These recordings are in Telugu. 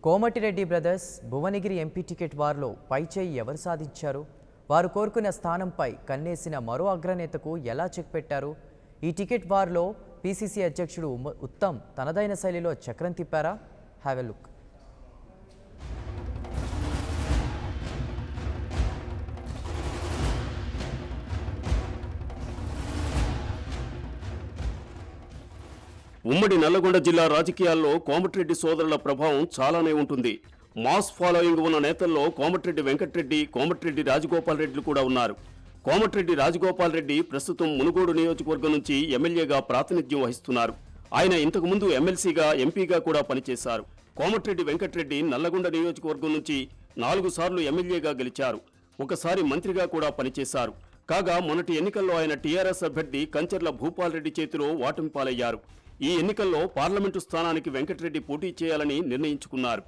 Komatireddy brothers Bhuvanagiri MP ticket వార్లో పైచేయి ఎవరు సాధించారు? వారు కోరుకున్న స్థానంపై కన్నేసిన మరో అగ్రనేతకు ఎలా చెక్ పెట్టారు? ఈ టికెట్ వార్లో పీసీసీ అధ్యక్షుడు ఉత్తమ్ తనదైన శైలిలో చక్రం తిప్పారా? Have a look. ఉమ్మడి నల్లగొండ జిల్లా రాజకీయాల్లో కోమటిరెడ్డి సోదరుల ప్రభావం చాలానే ఉంటుంది. మాస్ ఫాలోయింగ్ ఉన్న నేతల్లో కోమటిరెడ్డి వెంకటరెడ్డి, కోమటిరెడ్డి రాజగోపాల్ రెడ్డిలు కూడా ఉన్నారు. కోమటిరెడ్డి రాజగోపాల్ రెడ్డి ప్రస్తుతం మునుగోడు నియోజకవర్గం నుంచి ఎమ్మెల్యేగా ప్రాతినిధ్యం వహిస్తున్నారు. ఆయన ఇంతకుముందు ఎమ్మెల్సీగా, ఎంపీగా కూడా పనిచేశారు. కోమటిరెడ్డి వెంకటరెడ్డి నల్లగొండ నియోజకవర్గం నుంచి 4 సార్లు ఎమ్మెల్యేగా గెలిచారు. ఒకసారి మంత్రిగా కూడా పనిచేశారు. కాగా మొన్నటి ఎన్నికల్లో ఆయన టీఆర్ఎస్ అభ్యర్థి కంచర్ల భూపాల్ రెడ్డి చేతిలో ఓటమి పాలయ్యారు. ఈ ఎన్నికల్లో పార్లమెంటు స్థానానికి వెంకటరెడ్డి పోటీ చేయాలని నిర్ణయించుకున్నారు.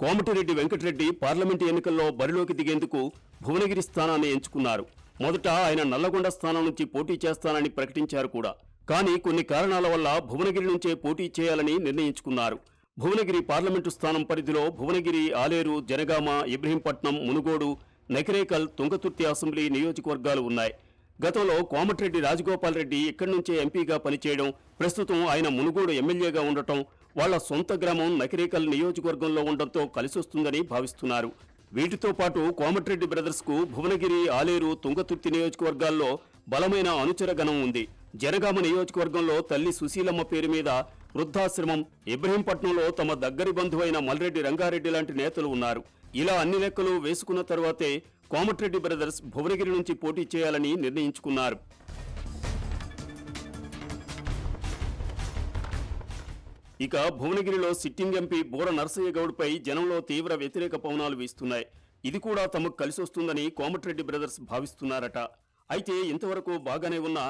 కోమటిరెడ్డి వెంకటరెడ్డి పార్లమెంటు ఎన్నికల్లో బరిలోకి దిగేందుకు భువనగిరి స్థానాన్ని ఎంచుకున్నారు. మొదట ఆయన నల్లగొండ స్థానం నుంచి పోటీ చేస్తానని ప్రకటించారు కూడా. కానీ కొన్ని కారణాల వల్ల భువనగిరి నుంచే పోటీ చేయాలని నిర్ణయించుకున్నారు. భువనగిరి పార్లమెంటు స్థానం పరిధిలో భువనగిరి, ఆలేరు, జనగామ, ఇబ్రహీంపట్నం, మునుగోడు, నకిరేకల్, తుంగతుర్తి అసెంబ్లీ నియోజకవర్గాలు ఉన్నాయి. గతంలో కోమటిరెడ్డి రాజగోపాల్ రెడ్డి ఇక్కడి నుంచే ఎంపీగా పనిచేయడం, ప్రస్తుతం ఆయన మునుగోడు ఎమ్మెల్యేగా ఉండటం, వాళ్ల సొంత గ్రామం నకిరేకల్ నియోజకవర్గంలో ఉండటంతో కలిసొస్తుందని భావిస్తున్నారు. వీటితో పాటు కోమటిరెడ్డి బ్రదర్స్కు భువనగిరి, ఆలేరు, తుంగతుర్తి నియోజకవర్గాల్లో బలమైన అనుచరగణం ఉంది. జనగామ నియోజకవర్గంలో తల్లి సుశీలమ్మ పేరు మీద వృద్ధాశ్రమం, ఇబ్రహీంపట్నంలో తమ దగ్గరి బంధువైన మల్రెడ్డి రంగారెడ్డి లాంటి నేతలు ఉన్నారు. ఇలా అన్ని లెక్కలు వేసుకున్న తర్వాతే కోమటిరెడ్డి బ్రదర్స్ భువనగిరి నుంచి పోటీ చేయాలని నిర్ణయించుకున్నారు. ఇక భువనగిరిలో సిట్టింగ్ ఎంపీ బూర నరసయ్య గౌడ్పై జనంలో తీవ్ర వ్యతిరేక పవనాలు వీస్తున్నాయి. ఇది కూడా తమకు కలిసొస్తుందని కోమటిరెడ్డి బ్రదర్స్ భావిస్తున్నారట. అయితే ఇంతవరకు బాగానే ఉన్న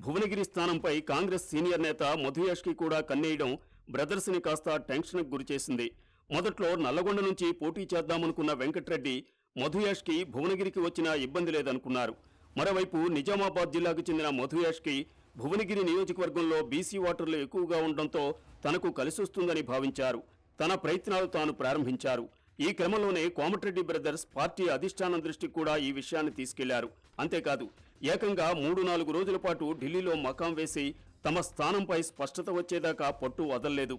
భువనగిరి స్థానంపై కాంగ్రెస్ సీనియర్ నేత మధుయాష్కి కూడా కన్నేయడం బ్రదర్స్ని కాస్త టెన్షన్కు గురిచేసింది. మొదట్లో నల్లగొండ నుంచి పోటీ చేద్దామనుకున్న వెంకటరెడ్డి మధుయాష్కి భువనగిరికి వచ్చినా ఇబ్బంది లేదనుకున్నారు. మరోవైపు నిజామాబాద్ జిల్లాకు చెందిన మధుయాష్కి భువనగిరి నియోజకవర్గంలో బీసీ ఓటర్లు ఎక్కువగా ఉండడంతో తనకు కలిసొస్తుందని భావించారు. తన ప్రయత్నాలు తాను ప్రారంభించారు. ఈ క్రమంలోనే కోమటిరెడ్డి బ్రదర్స్ పార్టీ అధిష్టానం దృష్టికి కూడా ఈ విషయాన్ని తీసుకెళ్లారు. అంతేకాదు, ఏకంగా 3-4 రోజుల పాటు ఢిల్లీలో మకాం వేసి తమ స్థానంపై స్పష్టత వచ్చేదాకా పట్టు వదల్లేదు.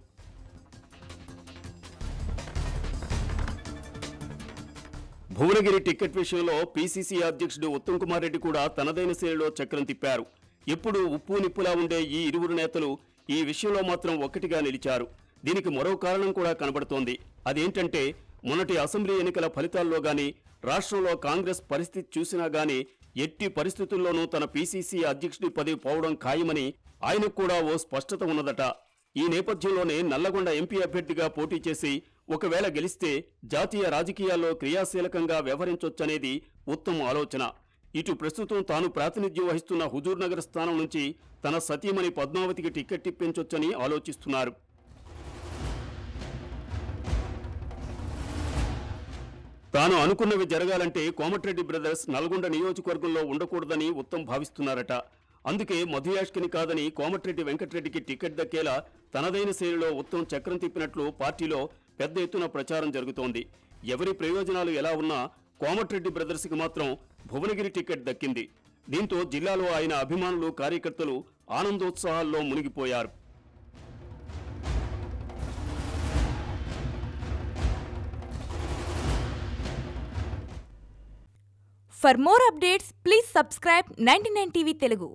భువనగిరి టికెట్ విషయంలో పీసీసీ అధ్యక్షుడు ఉత్తమ్ కుమార్ రెడ్డి కూడా తనదైన శైలిలో చక్రం తిప్పారు. ఎప్పుడూ ఉప్పు నిప్పులా ఉండే ఈ ఇరువురు నేతలు ఈ విషయంలో మాత్రం ఒక్కటిగా నిలిచారు. దీనికి మరో కారణం కూడా కనబడుతోంది. అదేంటంటే, మొన్నటి అసెంబ్లీ ఎన్నికల ఫలితాల్లో గానీ, రాష్ట్రంలో కాంగ్రెస్ పరిస్థితి చూసినా గానీ ఎట్టి పరిస్థితుల్లోనూ తన పీసీసీ అధ్యక్షుడి పదవి పోవడం ఖాయమని ఆయనకు కూడా ఓ స్పష్టత ఉన్నదట. ఈ నేపథ్యంలోనే నల్లగొండ ఎంపీ అభ్యర్థిగా పోటీ చేసి ఒకవేళ గెలిస్తే జాతీయ రాజకీయాల్లో క్రియాశీలకంగా వ్యవహరించొచ్చనేది ఉత్తమ్ ఆలోచన. ఇటు ప్రస్తుతం తాను ప్రాతినిధ్యం వహిస్తున్న హుజూర్ నగర్ స్థానం నుంచి తన సతీమణి పద్మావతికి టికెట్ ఇప్పించొచ్చని ఆలోచిస్తున్నారు. తాను అనుకున్నవి జరగాలంటే కోమటిరెడ్డి బ్రదర్స్ నల్గొండ నియోజకవర్గంలో ఉండకూడదని ఉత్తమ్ భావిస్తున్నారట. అందుకే మధుయాష్కిని కాదని కోమటిరెడ్డి వెంకటరెడ్డికి టికెట్ దక్కేలా తనదైన శైలిలో ఉత్తమ్ చక్రం తిప్పినట్లు పార్టీలో పెద్ద ఎత్తున ప్రచారం జరుగుతోంది. ఎవరి ప్రయోజనాలు ఎలా ఉన్నా కోమటిరెడ్డి బ్రదర్స్కి మాత్రం భువనగిరి టికెట్ దక్కింది. దీంతో జిల్లాలో ఆయన అభిమానులు, కార్యకర్తలు ఆనందోత్సాహాల్లో మునిగిపోయారు. For more updates, please subscribe 99 TV Telugu.